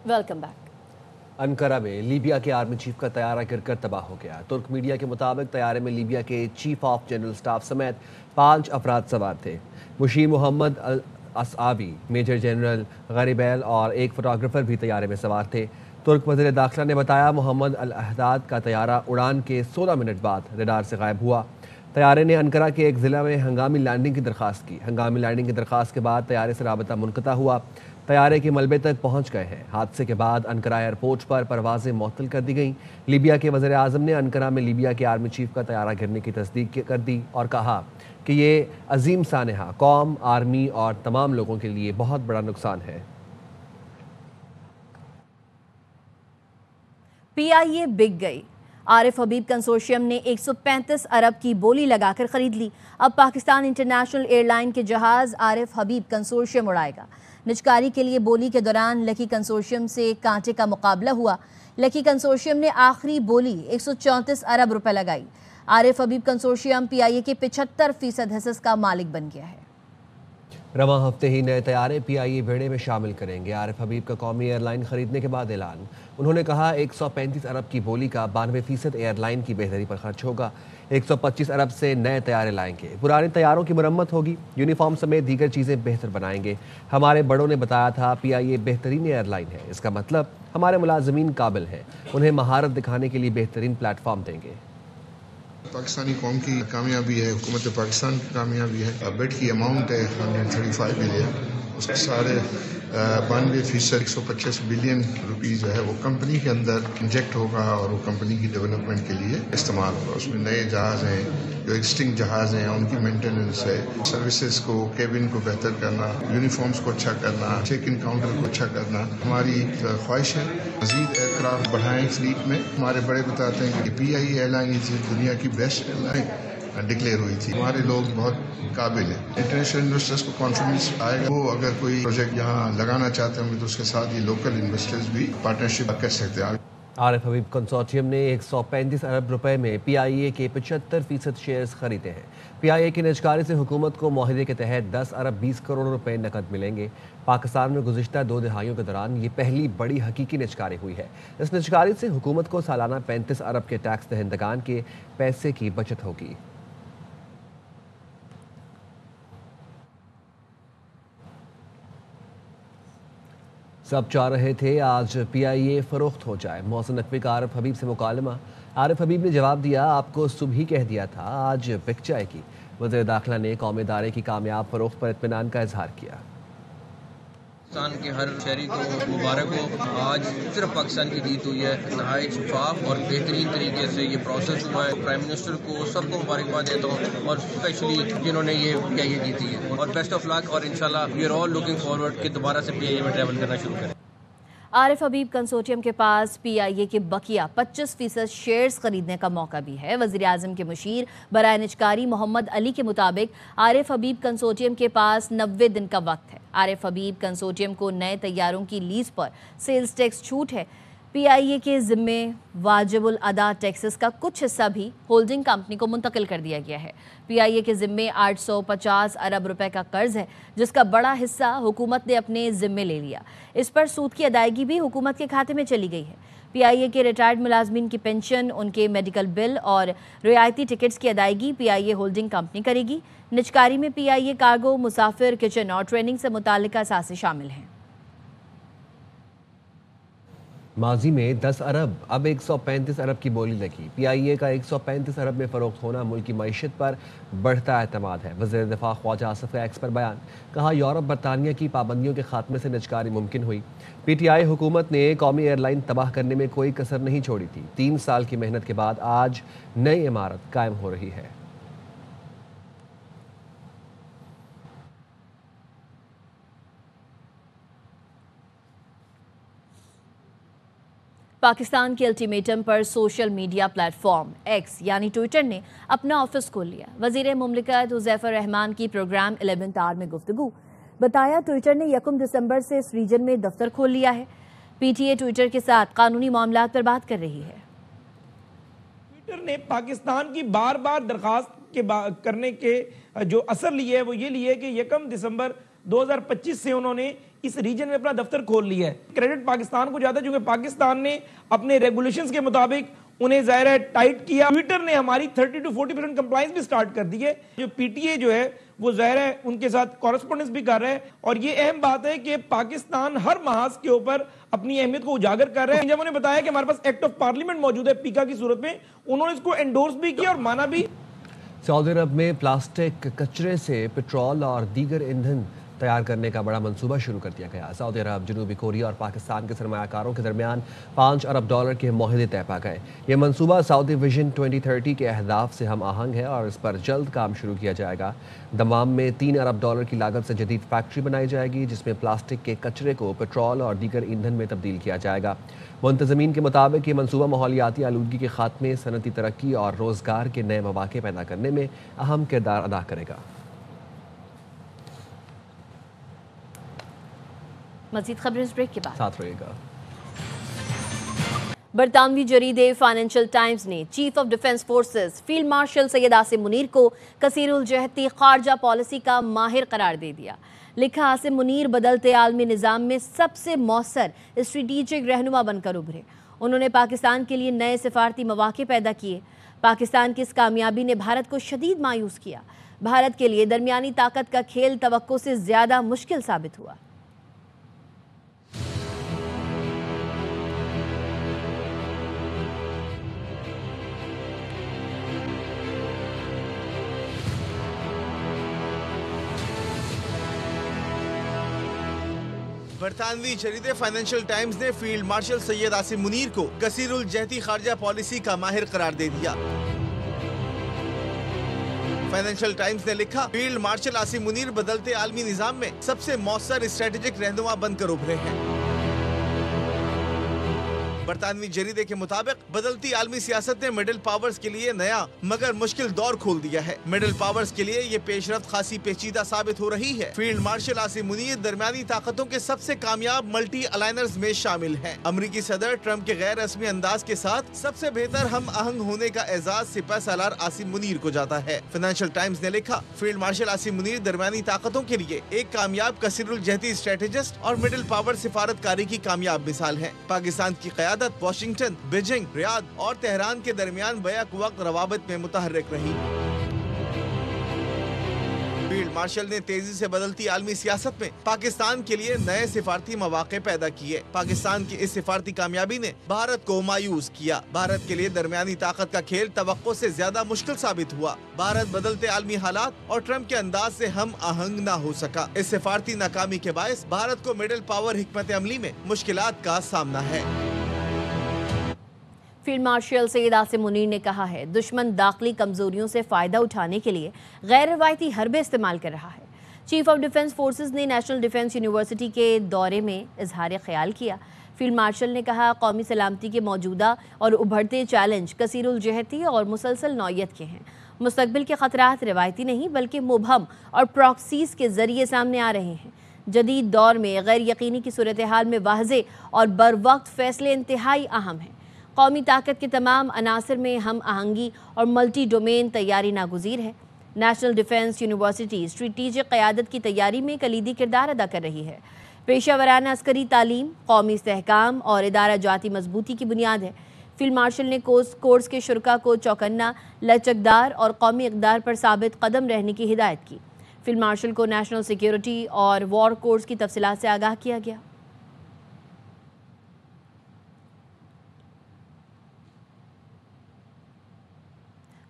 Welcome back. Ankara में Libya के army chief का तैयारा गिरकर तबाह हो गया। तुर्क मीडिया के मुताबिक तैयारे में लीबिया के चीफ ऑफ जनरल स्टाफ समेत 5 अफराद सवार थे। मुशीर मोहम्मद अल असाबी, मेजर जनरल गरीबैल और एक फोटोग्राफर भी तैयारे में सवार थे। तुर्क वज़ीर दाखिला ने बताया मोहम्मद अल अहदाद का तैयारा उड़ान के 16 मिनट बाद रडार से गायब हुआ। तैयारे ने अनकरा के एक ज़िला में हंगामी लैंडिंग की दरख्वास्त की। हंगामी लैंडिंग की दरख्वास्त के बाद तैयारे से राबता मुनक़ता हुआ। तैयारे के मलबे तक पहुंच गए हैं। हादसे के बाद अनकरा एयरपोर्ट पर परवाजें मुअत्तल कर दी गईं। लीबिया के वज़ीर आज़म ने अनकरा में लीबिया के आर्मी चीफ का तैयारा गिरने की तस्दीक कर दी और कहा कि ये अजीम सानहा कौम, आर्मी और तमाम लोगों के लिए बहुत बड़ा नुकसान है। PIA बिक गई। आरिफ हबीब कंसोर्शियम ने 135 अरब की बोली लगाकर खरीद ली। अब पाकिस्तान इंटरनेशनल एयरलाइन के जहाज आरिफ हबीब कंसोर्शियम उड़ाएगा। निजकारी के लिए बोली के दौरान लकी कंसोर्शियम से कांटे का मुकाबला हुआ। लकी कंसोर्शियम ने आखिरी बोली 134 अरब रुपए लगाई। आरिफ हबीब कंसोर्शियम PIA के 75% हिस्से का मालिक बन गया है। रवां हफ्ते ही नए तैयारे PIA बेड़े में शामिल करेंगे। आरिफ हबीब का कौमी एयरलाइन खरीदने के बाद ऐलान। उन्होंने कहा 135 अरब की बोली का 92% एयरलाइन की बेहतरी पर खर्च होगा। 125 अरब से नए तैयारे लाएंगे। पुराने तैयारों की मरम्मत होगी। यूनिफॉर्म समेत दीगर चीज़ें बेहतर बनाएंगे। हमारे बड़ों ने बताया था PIA बेहतरीन एयरलाइन है। इसका मतलब हमारे मुलाजमीन काबिल हैं। उन्हें महारत दिखाने के लिए बेहतरीन प्लेटफॉर्म देंगे। पाकिस्तानी कौम की कामयाबी है, हुकूमत पाकिस्तान की कामयाबी है। बेड की अमाउंट है 135 बिलियन, उसके सारे 92% 125 बिलियन रुपीज़ जो है वो कंपनी के अंदर इंजेक्ट होगा और वो कंपनी की डेवलपमेंट के लिए इस्तेमाल होगा। उसमें नए जहाज़ हैं, जो एक्सिस्टिंग जहाज़ हैं उनकी मेंटेनेंस है, सर्विसेज को, केबिन को बेहतर करना, यूनिफॉर्म्स को अच्छा करना, चेक इन काउंटर को अच्छा करना। हमारी ख्वाहिश है मज़ीद एयरक्राफ्ट बढ़ाएं फ्लीट में। हमारे बड़े बताते हैं कि PIA एयरलाइन दुनिया की बेस्ट एयरलाइन डिक्लेयर हुई थी। हमारे लोग बहुत काबिल हैं। इंटरनेशनल इन्वेस्टर्स को कॉन्फिडेंस आएगा, वो अगर कोई प्रोजेक्ट यहाँ लगाना चाहते होंगे तो उसके साथ ये लोकल इन्वेस्टर्स भी पार्टनरशिप कर सकते हैं। आरिफ हबीब कंसोर्टियम ने 135 अरब रुपए में PIA के 75% शेयर्स खरीदे हैं। PIA की निजकारी से हुकूमत को मुआहदे के तहत 10 अरब 20 करोड़ रुपए नकद मिलेंगे। पाकिस्तान में गुज़िश्ता 2 दहाइयों के दौरान ये पहली बड़ी हकीकी निजकारी हुई है। इस निजकारी से हुकूमत को सालाना 35 अरब के टैक्स दहिंदगान के पैसे की बचत होगी। सब चाह रहे थे आज PIA फरोख्त हो जाए। मोहसिन नकवी का आरिफ हबीब से मुकालमा। आरिफ हबीब ने जवाब दिया, आपको सुबह ही कह दिया था आज बिक जाएगी। वज़ीर दाखिला ने कौमी इदारे की कामयाब फरोख्त पर इत्मीनान का इजहार किया। पाकिस्तान के हर शहरी को मुबारक हो। आज सिर्फ पाकिस्तान की जीत हुई है। नहायत शफाफ और बेहतरीन तरीके से ये प्रोसेस हुआ है। प्राइम मिनिस्टर को सबको मुबारकबाद देता हूँ और स्पेशली जिन्होंने ये PIA जीती है, और बेस्ट ऑफ लक। और इंशाल्लाह we are all looking forward कि दोबारा से PIA में ट्रैवल करना शुरू करें। आरिफ हबीब कंसोर्टियम के पास PIA के बकिया 25% शेयर्स खरीदने का मौका भी है। वज़ीर आज़म के मुशीर बराए निजकारी मोहम्मद अली के मुताबिक आरिफ हबीब कंसोर्टियम के पास 90 दिन का वक्त है। आरिफ हबीब कंसोर्टियम को नए तैयारों की लीज पर सेल्स टैक्स छूट है। PIA के जिम्मे वाजिबुल अदा टैक्सेस का कुछ हिस्सा भी होल्डिंग कंपनी को मुंतकिल कर दिया गया है। PIA के जिम्मे 850 अरब रुपए का कर्ज है, जिसका बड़ा हिस्सा हुकूमत ने अपने जिम्मे ले लिया। इस पर सूद की अदायगी भी हुकूमत के खाते में चली गई है। PIA के रिटायर्ड मुलाजमीन की पेंशन, उनके मेडिकल बिल और रियायती टिकट्स की अदायगी PIA होल्डिंग कंपनी करेगी। निजकारी में PIA कार्गो, मुसाफिर, किचन और ट्रेनिंग से मुताल्लिक असासे शामिल हैं। माजी में 10 अरब अब 135 अरब की बोली लगी। PIA का 135 अरब में फ़रोख्त होना मुल्क की मईशत पर बढ़ता एतमाद है। वज़ीर दिफा ख्वाजा आसिफ का एक्स पर बयान। कहा, यूरोप बरतानिया की पाबंदियों के खात्मे से निजकारी मुमकिन हुई। PTI हुकूमत ने कौमी एयरलाइन तबाह करने में कोई कसर नहीं छोड़ी थी। 3 साल की मेहनत के बाद आज नई इमारत कायम हो रही है। पाकिस्तान के अल्टीमेटम पर सोशल मीडिया प्लेटफॉर्म X यानी ट्विटर ने अपना ऑफिस खोल लिया। वजीर मुमलिकत हुज़ैफर रहमान की प्रोग्राम 11th आवर में गुफ्तगू। बताया, ट्विटर ने 1 दिसंबर से इस रीजन में दफ्तर खोल लिया है। PTA ट्विटर के साथ कानूनी मामलात पर बात कर रही है। ट्विटर ने पाकिस्तान की बार बार दरखास्त करने के जो असर लिए है वो ये लिए कि 1 दिसंबर 2025 से उन्होंने इस रीजन में अपना दफ्तर खोल लिया है। क्रेडिट पाकिस्तान को जाता है क्योंकि पाकिस्तान ने अपने रेगुलेशंस के मुताबिक उन्हें जाहिर है टाइट किया। ट्विटर ने हमारी 30 to 40% कंप्लायंस भी स्टार्ट कर दी है। जो पीटीए जो है वो जाहिर है उनके साथ कॉरेस्पॉन्डेंस भी कर रहा है और ये अहम बात है कि पाकिस्तान हर महाज के ऊपर अपनी अहमियत को उजागर कर रहा है। जब उन्हें बताया कि हमारे पास एक्ट ऑफ पार्लियामेंट मौजूद है पीका की सूरत में, उन्होंने इसको एंडोर्स भी किया और माना भी। सऊदी अरब में प्लास्टिक कचरे से पेट्रोल और दीगर ईंधन तैयार करने का बड़ा मंसूबा शुरू कर दिया गया। सऊदी अरब, जनूबी कोरिया और पाकिस्तान के सरमायाकारों के दरमियान $5 अरब के मुआहदे तय पा गए। ये मंसूबा सऊदी विजन 2030 के अहदाफ से हम आहंग है और इस पर जल्द काम शुरू किया जाएगा। दमाम में $3 अरब की लागत से जदीद फैक्ट्री बनाई जाएगी जिसमें प्लास्टिक के कचरे को पेट्रोल और दीगर ईंधन में तब्दील किया जाएगा। मुंतज़मीन के मुताबिक ये मंसूबा माहौलियाती आलूदगी के खात्मे, सनती तरक्की और रोज़गार के नए मौक़े पैदा करने में अहम किरदार अदा करेगा। मज़ीद खबरें इस ब्रेक के बाद साथ रहेगा। बरतानवी जरीदे फाइनेंशियल टाइम्स ने chief of defence forces field marshal Syed Asim Munir को कसीरुल जहती खारजा पॉलिसी का माहिर करार दे दिया। लिखा, आसिम मुनीर बदलते आलमी निज़ाम में सबसे मौसर स्ट्रेटेजिक रहनुमा बनकर उभरे। उन्होंने पाकिस्तान के लिए नए सिफारती मौक़े पैदा किए। पाकिस्तान की इस कामयाबी ने भारत को शदीद मायूस किया। भारत के लिए दरमियानी ताकत का खेल तवक्को से ज़्यादा मुश्किल साबित हुआ। बरतानवी जरीदे फाइनेंशियल टाइम्स ने फील्ड मार्शल सैयद आसिम मुनीर को कसीरुल जहती खारजा पॉलिसी का माहिर करार दे दिया। फाइनेंशियल टाइम्स ने लिखा, फील्ड मार्शल आसिम मुनीर बदलते आलमी निजाम में सबसे मौसर स्ट्रेटेजिक रहनुमा बनकर उभरे हैं। बरतानवी जरीदे के मुताबिक बदलती आलमी सियासत ने मिडिल पावर्स के लिए नया मगर मुश्किल दौर खोल दिया है। मिडिल पावर्स के लिए ये पेशरफ्त खासी पेचीदा साबित हो रही है। फील्ड मार्शल आसिम मुनीर दरमियानी ताकतों के सबसे कामयाब मल्टी अलाइनर्स में शामिल हैं। अमरीकी सदर ट्रंप के गैर रस्मी अंदाज के साथ सबसे बेहतर हम आहंग होने का एजाज सिपह सालार आसिम मुनीर को जाता है। फाइनेंशियल टाइम्स ने लिखा, फील्ड मार्शल आसिम मुनीर दरमियानी ताकतों के लिए एक कामयाब कसीरुल जहती स्ट्रेटेजिस्ट और मिडिल पावर सिफारतकारी की कामयाब मिसाल है। पाकिस्तान की क़यादत वाशिंगटन, बीजिंग, रियाद और तेहरान के दरमियान बैक वक्त रवाबत में मुतहर्रिक रही। फील्ड मार्शल ने तेजी से बदलती आलमी सियासत में पाकिस्तान के लिए नए सिफारती मौके पैदा किए। पाकिस्तान की इस सिफारती कामयाबी ने भारत को मायूस किया। भारत के लिए दरमियानी ताकत का खेल तवक्को से ज्यादा मुश्किल साबित हुआ। भारत बदलते आलमी हालात और ट्रंप के अंदाज से हम आहंग न हो सका। इस सिफारती नाकामी के बायस भारत को मिडिल पावर हिकमत अमली में मुश्किलात का सामना है। फील्ड मार्शल सैयद आसिम मुनीर ने कहा है, दुश्मन दाखिली कमजोरियों से फ़ायदा उठाने के लिए गैर रवायती हरबे इस्तेमाल कर रहा है। चीफ ऑफ डिफेंस फोर्सेस ने नेशनल डिफेंस यूनिवर्सिटी के दौरे में इजहार ख्याल किया। फील्ड मार्शल ने कहा, कौमी सलामती के मौजूदा और उभरते चैलेंज कसीरुल जहती और मुसलसल नौयत के हैं। मुस्तकबिल के खतरात रवायती नहीं बल्कि मुबहम और प्रॉक्सीज के जरिए सामने आ रहे हैं। जदीद दौर में गैर यकीनी की सूरत हाल में वाज़े और बर वक्त फैसले इंतहाई अहम हैं। कौमी ताकत के तमाम अनासर में हम आहंगी और मल्टी डोमेन तैयारी नागुज़ीर है। नेशनल डिफेंस यूनिवर्सिटी स्ट्रेटेजिक क़यादत की तैयारी में कलीदी किरदार अदा कर रही है। पेशा वराना अस्करी तालीम, कौमी इस्तेहकाम और इदारा जाती मजबूती की बुनियाद है। फील्ड मार्शल ने कोर्स के शुरका को चौकन्ना, लचकदार और कौमी इक़दार पर साबित कदम रहने की हिदायत की। फील्ड मार्शल को नेशनल सिक्योरिटी और वॉर कोर्स की तफसीलात से आगाह किया गया।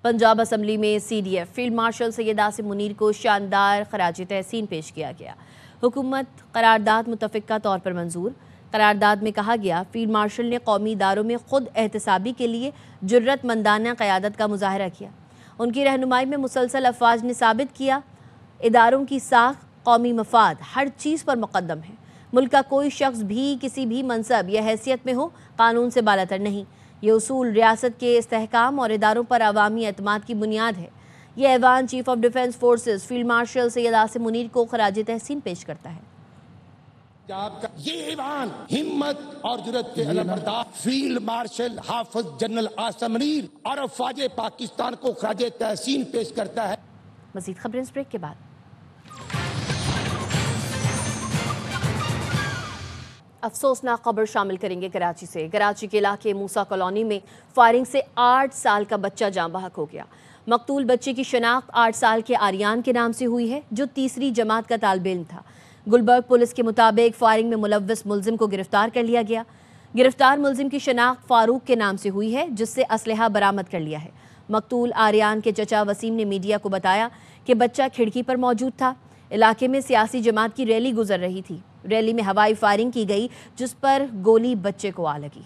पंजाब असम्बली में CDF field marshal Syed Asim Munir को शानदार खराज तहसीन पेश किया गया। हुकूमत करारदाद मुतफ़िका तौर पर मंजूर। करारदाद में कहा गया, फील्ड मार्शल ने कौमी इदारों में खुद एहतसाबी के लिए जुर्रतमंदाना क़यादत का मुजाहरा किया। उनकी रहनुमाई में मुसलसल अफवाज ने साबित किया, इदारों की साख कौमी मफाद हर चीज़ पर मुक़द्दम है। मुल्क का कोई शख्स भी किसी भी मनसब या हैसियत में हो, कानून से बालातर नहीं। ये उसूल रियासत के इस्तेहकाम और इदारों पर अवामी एतमाद की बुनियाद है। ये ऐवान chief of defence forces field marshal Syed Asim Munir को खराज तहसीन पेश करता है। ये ऐवान हिम्मत और जुर्रत के अलमबरदार फील्ड मार्शल हाफिज जनरल आसिम मुनीर और अफवाज पाकिस्तान को खराज तहसीन पेश करता है। मज़ीद खबरें इस ब्रेक के बाद। अफसोसनाक खबर शामिल करेंगे कराची से। कराची के इलाके मूसा कॉलोनी में फायरिंग से 8 साल का बच्चा जाँ बहक हो गया। मकतूल बच्चे की शनाख्त 8 साल के आर्यान के नाम से हुई है, जो तीसरी जमात का तालिब इल्म था। गुलबर्ग पुलिस के मुताबिक फायरिंग में मुलव्विस मुलजिम को गिरफ्तार कर लिया गया। गिरफ्तार मुलजिम की शनाख्त फारूक के नाम से हुई है, जिससे असलहा बरामद कर लिया है। मकतूल आर्यान के चचा वसीम ने मीडिया को बताया कि बच्चा खिड़की पर मौजूद था। इलाके में सियासी जमात की रैली गुजर रही थी। रैली में हवाई फायरिंग की गई, जिस पर गोली बच्चे को आ लगी।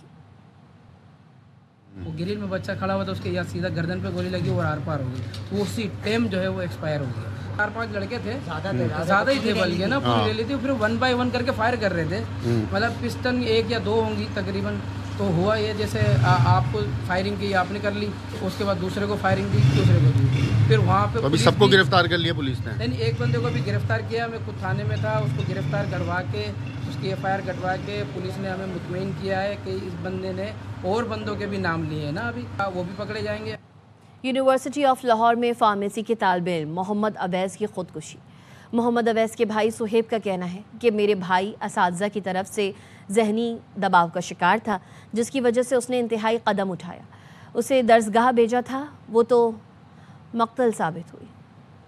वो ग्रिल में बच्चा खड़ा हुआ था, उसके यहाँ सीधा गर्दन पे गोली लगी और आर पार हो गई। तो उसी टाइम जो है वो एक्सपायर हो गया। 4-5 लड़के थे, ज़्यादा ही थे बल्कि ना, पूरी रैली थी। फिर 1 बाय 1 करके फायर कर रहे थे, मतलब पिस्टन 1 या 2 होंगी तकरीबन। तो हुआ ये, जैसे आपको फायरिंग की आपने कर ली, उसके बाद दूसरे को फायरिंग की, दूसरे को दी। फिर वहाँ पे अभी सबको गिरफ्तार कर लिया पुलिस ने। नहीं, एक बंदे को भी गिरफ्तार किया। मैं खुद थाने में था, उसको गिरफ्तार करवा के उसकी FIR कटवा के पुलिस ने हमें मुतमईन किया है कि इस बंदे ने और बंदों के भी नाम लिए हैं ना, अभी वो भी पकड़े जाएंगे। यूनिवर्सिटी ऑफ लाहौर में फार्मेसी के तालिबे इल्म मोहम्मद अवैस की खुदकुशी। मोहम्मद अवैस के भाई सुहेब का कहना है कि मेरे भाई असातिज़ा की तरफ से जहनी दबाव का शिकार था, जिसकी वजह से उसने इंतहाई कदम उठाया। उसे दर्सगाह भेजा था, वो तो मकतल साबित हुई।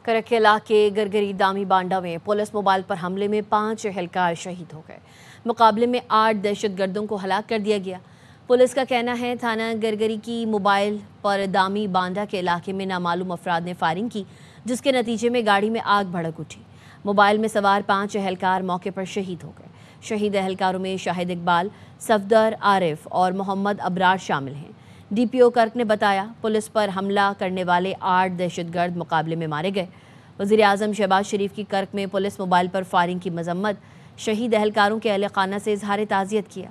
करकेला के गरगरी दामी बांडा में पुलिस मोबाइल पर हमले में 5 एहलकार शहीद हो गए। मुकाबले में 8 दहशतगर्दों को हलाक कर दिया गया। पुलिस का कहना है थाना गरगरी की मोबाइल पर दामी बांडा के इलाके में नामालूम अफराद ने फायरिंग की, जिसके नतीजे में गाड़ी में आग भड़क उठी। मोबाइल में सवार 5 एहलकार मौके पर शहीद हो गए। शहीद एहलकारों में शाहिद इकबाल, सफदर, आरिफ और मोहम्मद अबरार शामिल हैं। DPO कर्क ने बताया, पुलिस पर हमला करने वाले 8 दहशतगर्द मुकाबले में मारे गए। वज़ीर आज़म शहबाज शरीफ की कर्क में पुलिस मोबाइल पर फायरिंग की मजम्मत, शहीद एहलकारों के अहल खाना से इजहार ताज़ियत किया।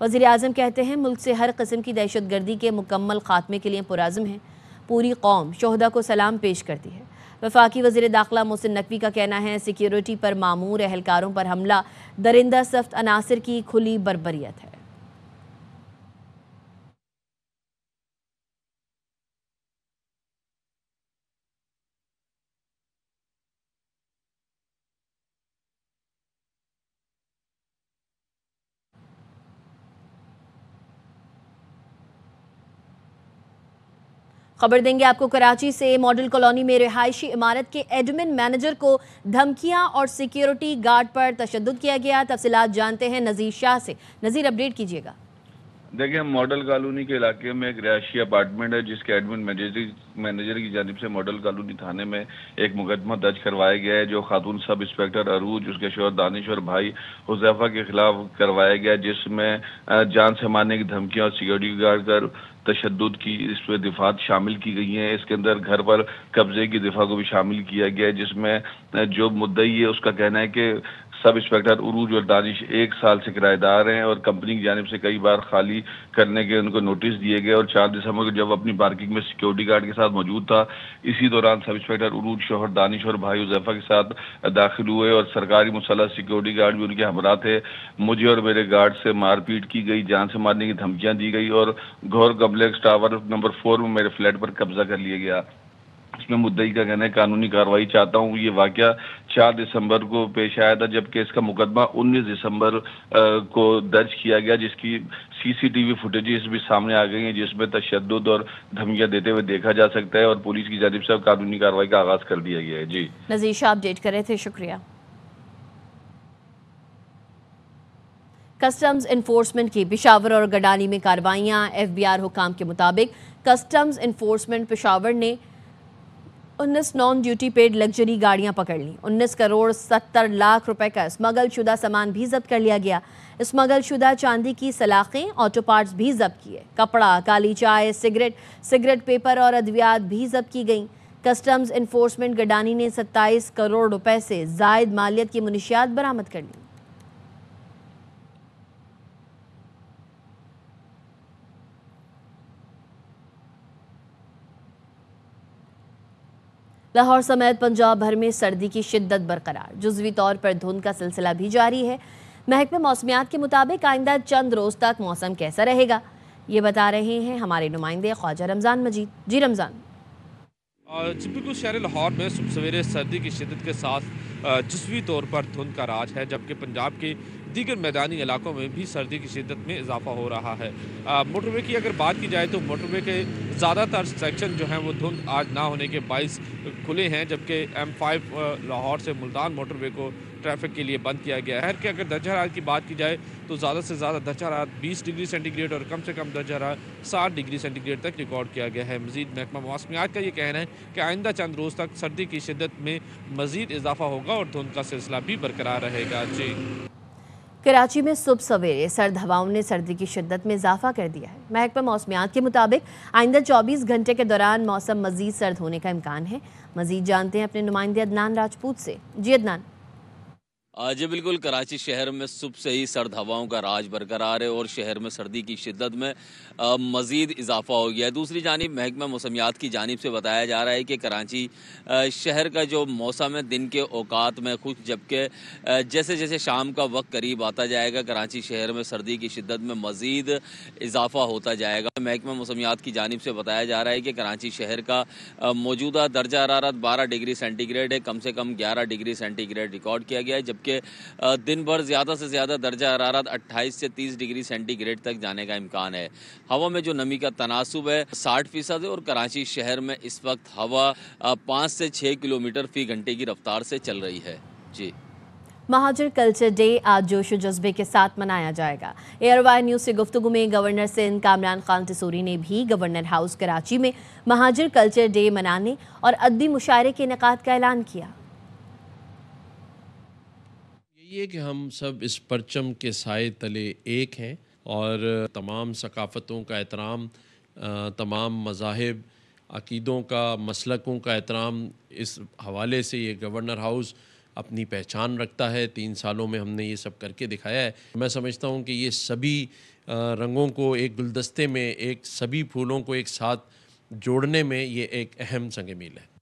वज़ीर आज़म कहते हैं, मुल्क से हर किस्म की दहशतगर्दी के मुकम्मल खात्मे के लिए पुराज़म हैं। पूरी कौम शोहदा को सलाम पेश करती है। वफाकी वज़ीर दाखिला मोहसिन नकवी का कहना है, सिक्योरिटी पर मामूर एहलकारों पर हमला दरिंदा सख्त अनासर की खुली बर्बरियत है। खबर देंगे आपको कराची से। मॉडल कॉलोनी में रिहायशी इमारत के एडमिन मैनेजर को धमकियां और सिक्योरिटी गार्ड पर तशद्दुद किया गया। तफसीलात जानते हैं नज़ीर शाह से। नज़ीर, अपडेट कीजिएगा। देखिए, मॉडल कॉलोनी के इलाके में एक रिहायशी अपार्टमेंट है, जिसके एडमिन मैनेजर की जानिब से मॉडल कॉलोनी थाने में एक मुकदमा दर्ज करवाया गया है, जो खातून सब इंस्पेक्टर अरूज, उसके शोहर दानिश और भाई हुज़ैफा के खिलाफ करवाया गया, जिसमें जान से मारने की धमकियां और सिक्योरिटी गार्ड कर तशद्दुद की इसमें दिफात शामिल की गई हैं। इसके अंदर घर पर कब्जे की दिफा को भी शामिल किया गया है, जिसमें जो मुद्दई है उसका कहना है कि सब इंस्पेक्टर उरूज और दानिश 1 साल से किराएदार हैं और कंपनी की जानिब से कई बार खाली करने के उनको नोटिस दिए गए। और 4 दिसंबर को जब अपनी पार्किंग में सिक्योरिटी गार्ड के साथ मौजूद था, इसी दौरान सब इंस्पेक्टर उरूज, शोहर दानिश और भाई हुज़ैफा के साथ दाखिल हुए और सरकारी मुसल्लह सिक्योरिटी गार्ड भी उनके हमरा थे। मुझे और मेरे गार्ड से मारपीट की गई, जान से मारने की धमकियां दी गई और घोर कॉम्प्लेक्स टावर नंबर 4 में मेरे फ्लैट पर कब्जा कर लिया गया। इसमें मुद्दई का कहना है कानूनी कार्रवाई चाहता हूँ। ये वाकया 4 दिसंबर को पेश आया था, जबकि इसका मुकदमा 19 दिसंबर को दर्ज किया गया, जिसकी CCTV फुटेजेस भी सामने आ गई हैं, जिसमें तशद्दुद और धमकियां देते हुए देखा जा सकता है और पुलिस की जानिब से कानूनी कार्रवाई का आगाज कर दिया गया है। जी, नज़ीर शाह अपडेट कर रहे थे, शुक्रिया। कस्टम्स इन्फोर्समेंट की पेशावर और गडानी में कार्रवाइयाँ। FBR हुकाम के मुताबिक कस्टम्स इन्फोर्समेंट पेशावर ने 19 नॉन ड्यूटी पेड लग्जरी गाड़ियां पकड़ ली। 19 करोड़ 70 लाख रुपए का स्मगल शुदा सामान भी जब्त कर लिया गया। स्मगल शुदा चांदी की सलाखें, ऑटो पार्ट्स भी जब्त किए। कपड़ा, काली चाय, सिगरेट पेपर और अद्वियात भी जब्त की गई। कस्टम्स इन्फोर्समेंट गडानी ने 27 करोड़ रुपए से जायद मालियत की मुनशियात बरामद कर ली। लाहौर समेत पंजाब भर में सर्दी की शिद्दत बरकरार। जुज़वी तौर पर धुंध का सिलसिला भी जारी है। महकमे मौसमियात के मुताबिक आइंदा चंद रोज़ तक मौसम कैसा रहेगा, ये बता रहे हैं हमारे नुमाइंदे ख्वाजा रमज़ान मजीद। जी रमज़ान। जी बिल्कुल, शहर लाहौर में सुबह सवेरे सर्दी की शिद्दत के साथ जुज़वी तौर पर धुंध का राज है, जबकि पंजाब की दीगर मैदानी इलाकों में भी सर्दी की शिद्दत में इजाफा हो रहा है। मोटरवे की अगर बात की जाए तो मोटरवे के ज़्यादातर सेक्शन जो हैं वो धुंध आज ना होने के बाइस खुले हैं, जबकि M5 लाहौर से मुल्तान मोटरवे को ट्रैफिक के लिए बंद किया गया है। कि अगर दर्जा हरारत की बात की जाए तो ज़्यादा से ज़्यादा दर्जा हरारत 20 डिग्री सेंटीग्रेड और कम से कम दर्जा हरारत 60 डिग्री सेंटीग्रेड तक रिकॉर्ड किया गया है। मज़ीद महकमा मौसमियात का ये कहना है कि आइंदा चंद रोज़ तक सर्दी की शिद्दत में मज़ीद इजाफा होगा और धुंध का सिलसिला भी बरकरार रहेगा। जी, कराची में सुबह सवेरे सर्द हवाओं ने सर्दी की शिद्दत में इजाफा कर दिया है। महकमा मौसमियात के मुताबिक आइंदा 24 घंटे के दौरान मौसम मज़ीद सर्द होने का इम्कान है। मज़ीद जानते हैं अपने नुमाइंदे अदनान राजपूत से। जी अदनान। जी बिल्कुल, कराची शहर में सुबह से ही सर्द हवाओं का राज बरकरार है और शहर में सर्दी की शिद्दत में मज़ीद इजाफा हो गया है। दूसरी जानिब महकमा मौसमियात की जानिब से बताया जा रहा है कि कराची शहर का जो मौसम है दिन के औकात में खुश, जबकि जैसे जैसे शाम का वक्त करीब आता जाएगा कराची शहर में सर्दी की शिद्दत में मज़ीद इजाफा होता जाएगा। महकमा मौसमियात की जानिब से बताया जा रहा है कि कराची शहर का मौजूदा दर्जा हरारत 12 डिग्री सेंटीग्रेड है, कम से कम 11 डिग्री सेंटीग्रेड रिकॉर्ड किया गया है, जबकि दिन भर ज़्यादा से ज़्यादा दर्जा हरारत 28 से 30 डिग्री सेंटीग्रेड तक जाने का इम्कान है। हवा में जो नमी का तनासुब है 60% है और कराची शहर में इस वक्त हवा 5 से 6 किलोमीटर फी घंटे की रफ्तार से चल रही है। जी, महाजर कल्चर डे आज जोश व जज्बे के साथ मनाया जाएगा। एयरवाई न्यूज़ से गुफ्तगू में गवर्नर सिंध कामरान खान टिसूरी ने भी गवर्नर हाउस कराची में महाजर कल्चर डे मनाने और अदबी मुशायरे के इनेकाद का ऐलान किया। ये कि हम सब इस परचम के साए तले एक हैं और तमाम सकाफ़तों का एहतराम, तमाम मज़ाहिब, अक़ीदों का, मसलकों का एहतराम, इस हवाले से ये गवर्नर हाउस अपनी पहचान रखता है। 3 सालों में हमने ये सब करके दिखाया है। मैं समझता हूँ कि ये सभी रंगों को एक गुलदस्ते में, एक सभी फूलों को एक साथ जोड़ने में ये एक अहम संग मील है।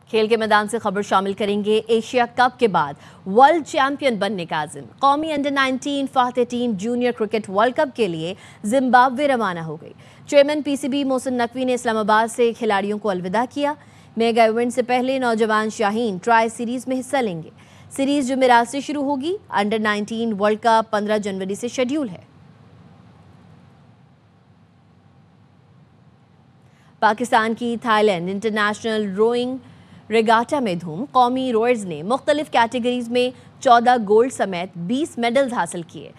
खेल के मैदान से खबर शामिल करेंगे। एशिया कप के बाद वर्ल्ड चैंपियन बनने का आज़िम। कौमी अंडर-19 फातह team junior cricket world cup के लिए जिम्बाब्वे रवाना हो गई। चेयरमैन पीसीबी मोहसिन नकवी ने इस्लामाबाद से खिलाड़ियों को अलविदा किया। मेगा इवेंट से पहले नौजवान शाहीन ट्राई सीरीज में हिस्सा लेंगे। सीरीज जुमेरात से शुरू होगी। अंडर-19 वर्ल्ड कप 15 जनवरी से शेड्यूल है। पाकिस्तान की थाईलैंड इंटरनेशनल रोइंग रेगाटा में धूम। कौमी रोअर्स ने मुख्तलिफ कैटेगरीज में 14 गोल्ड समेत 20 मेडल्स हासिल किए।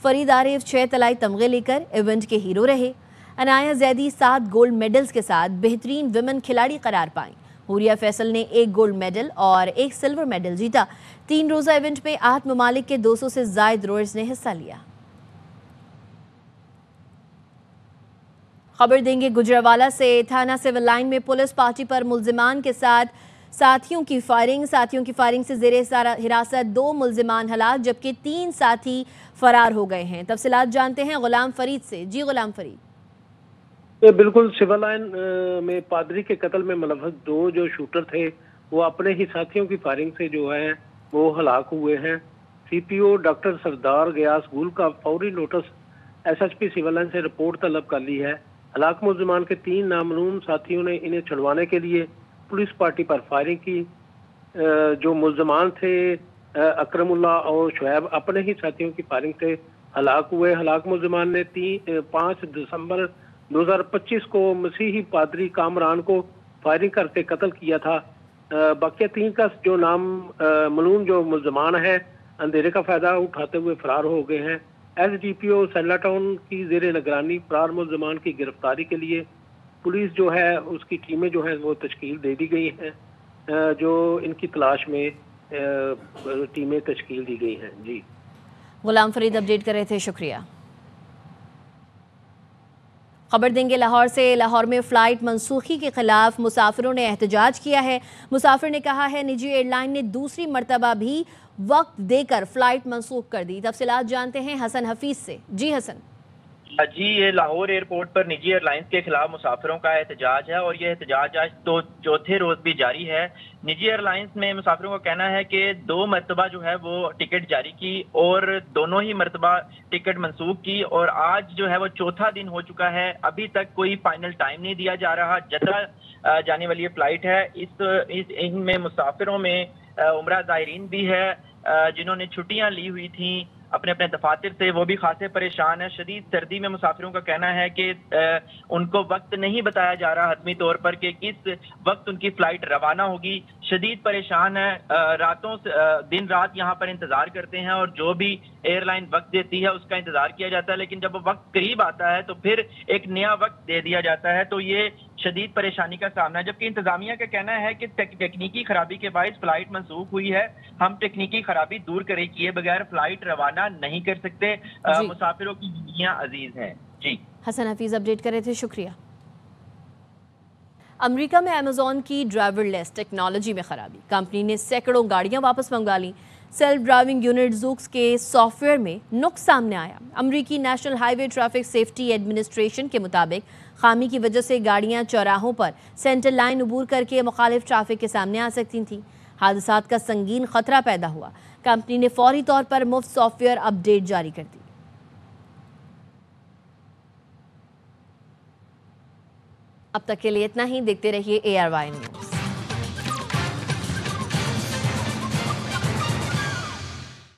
फरीद आरिफ 6 तलाई तमगे लेकर इवेंट के हीरो रहे। अनाया जैदी 7 गोल्ड मेडल्स के साथ बेहतरीन विमेन खिलाड़ी करार पाईं। हुरिया फैसल ने 1 गोल्ड मेडल और 1 सिल्वर मेडल जीता। 3 रोज़ा इवेंट में 8 ममालिक के 200 से ज़ायद रोअर्स ने हिस्सा लिया। खबर देंगे गुजरावाला से। थाना सिविल लाइन में पुलिस पार्टी पर मुल्जिमान के साथ साथियों की फायरिंग से ज़ेरे हिरासत 2 मुल्जिमान हलाक, जबकि 3 साथी फरार हो गए हैं। तफसीलात जानते हैं गुलाम फरीद से। जी गुलाम फरीद। बिल्कुल, सिविल लाइन में पादरी के कत्ल में मुलव्वस 2 जो शूटर थे वो अपने ही साथियों की फायरिंग से जो है वो हलाक हुए हैं। CPO डॉक्टर सरदार गयास गुल का फौरी नोटिस SHP सिविल लाइन से रिपोर्ट तलब कर ली है। हलाक मुल्जिमान के 3 नामलूम साथियों ने इन्हें छुड़वाने के लिए पुलिस पार्टी पर फायरिंग की। जो मुल्जिमान थे अकरमुल्ला और शुएब अपने ही साथियों की फायरिंग से हलाक हुए। हलाक मुल्जिमान ने 5 दिसंबर 2025 को मसीही पादरी कामरान को फायरिंग करके कत्ल किया था। बाकी 3 का जो नाम मालूम जो मुल्जिमान है अंधेरे का फायदा उठाते हुए फरार हो गए हैं। SDPO सैला टाउन की ज़ेरे निगरानी फरार मुल्जिमान की गिरफ्तारी के लिए पुलिस जो है उसकी टीमें जो है वो तश्कील दे दी गई हैं। जो इनकी तलाश में टीमें तश्कील दी गई हैं। जी गुलाम फरीद अपडेट कर रहे थे, शुक्रिया। खबर देंगे लाहौर से। लाहौर में फ़्लाइट मनसूखी के खिलाफ मुसाफिरों ने एहतजाज किया है। मुसाफिर ने कहा है निजी एयरलाइन ने दूसरी मरतबा भी वक्त देकर फ़्लाइट मनसूख कर दी। तफसीलात जानते हैं हसन हफीज़ से। जी हसन। जी, ये लाहौर एयरपोर्ट पर निजी एयरलाइंस के खिलाफ मुसाफिरों का एहतजाज है और ये एहतजाज आज तो चौथे रोज भी जारी है। निजी एयरलाइंस में मुसाफिरों का कहना है कि 2 मरतबा जो है वो टिकट जारी की और दोनों ही मरतबा टिकट मंसूख की और आज जो है वो चौथा दिन हो चुका है, अभी तक कोई फाइनल टाइम नहीं दिया जा रहा। जद्दा जाने वाली ये फ्लाइट है, इनमें मुसाफिरों में उम्रा ज़ायरीन भी है जिन्होंने छुट्टियां ली हुई थी अपने अपने दफातर से, वो भी खासे परेशान है। शदीद सर्दी में मुसाफिरों का कहना है कि उनको वक्त नहीं बताया जा रहा हतमी तौर पर कि किस वक्त उनकी फ्लाइट रवाना होगी। शदीद परेशान है, रातों से दिन रात यहाँ पर इंतजार करते हैं और जो भी एयरलाइन वक्त देती है उसका इंतजार किया जाता है, लेकिन जब वो वक्त करीब आता है तो फिर एक नया वक्त दे दिया जाता है। तो ये शदीद परेशानी का सामना है, जबकि इंतजामिया का कहना है कि तकनीकी खराबी के बायस फ्लाइट मंसूख हुई है, हम तकनीकी खराबी दूर किए बगैर फ्लाइट रवाना नहीं कर सकते। मुसाफिरों की जिंदगियां अजीज हैं। जी, हसन हफीज अपडेट कर रहे थे, शुक्रिया। अमेरिका में अमेजॉन की ड्राइवरलेस टेक्नोलॉजी में खराबी, कंपनी ने सैकड़ों गाड़ियां वापस मंगवा ली। सेल्फ ड्राइविंग यूनिट ज़ूक्स के सॉफ्टवेयर में नुक्स सामने आया। अमेरिकी national highway traffic safety administration के मुताबिक खामी की वजह से गाड़ियां चौराहों पर सेंटर लाइन अबूर करके मुखालिफ ट्रैफिक के सामने आ सकती थीं। हादसात का संगीन खतरा पैदा हुआ। कंपनी ने फौरी तौर पर मुफ्त सॉफ्टवेयर अपडेट जारी कर दी। अब तक के लिए इतना ही। देखते रहिए ARY न्यूज़।